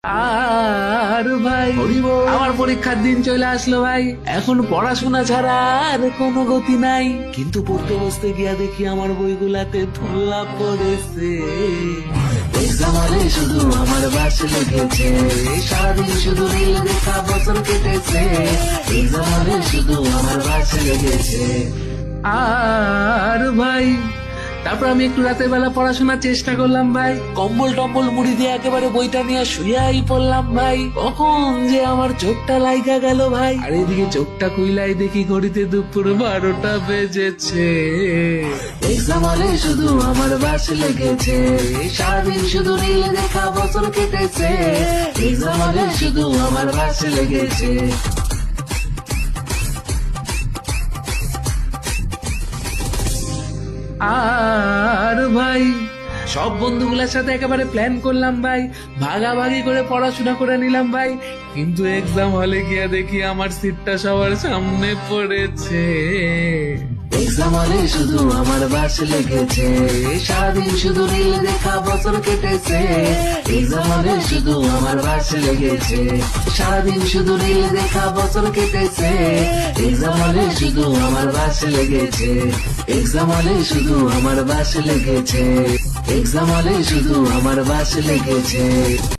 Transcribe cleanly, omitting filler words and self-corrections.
আর ভাই আমার পরীক্ষার দিন চলে আসলো ভাই, এখন পড়াশোনা ছাড়া আর কোনো গতি নাই। কিন্তু পড়তে বসতে গিয়া দেখি আমার বইগুলাতে ধুলা পড়েছে। এক্সাম হলে শুধু আমার বাস লেগেছে, সারাদিন শুধু রিল দেখা বছর কেটেছে। এক্সাম হলে শুধু আমার বাস লেগেছে। আর ভাই তারপর আমি একটু রাতের বেলা পড়াশোনার চেষ্টা করলাম ভাই, কম্বল টম্বল মুড়ি দিয়ে একেবারে বইটা নিয়ে শুয়াই পড়লাম ভাই। কখন যে আমার চোখটা লাইগা গেল ভাই, আর এদিকে চোখটা কুইলাই দেখি ঘড়িতে দুপুর 12টা বেজেছে। এক্সাম হলে শুধু আমার বাস লেগেছে, সারাদিন শুধু রিল দেখা বছর কেটেছে। এক্সাম হলে শুধু আমার বাস লেগেছে। আর ভাই সব বন্ধুগুলোর সাথে একেবারে প্ল্যান করলাম ভাই, ভাগাভাগি করে পড়াশোনা করে নিলাম ভাই। কিন্তু এক্সাম হলে গিয়া দেখি আমার সিটটা সবার সামনে পড়েছে। এক্সাম হলে শুধু আমার বাস লেগেছে, সারাদিন শুধু রিল দেখা বছর কেটেছে। এক্সাম হলে শুধু আমার বাস লেগেছে, সারাদিন শুধু রিল দেখা বছর কেটেছে। এক্সাম হলে শুধু আমার বাস লেগেছে। এক্সাম হলে শুধু আমার বাস লেগেছে। এক্সাম হলে শুধু আমার বাস লেগেছে।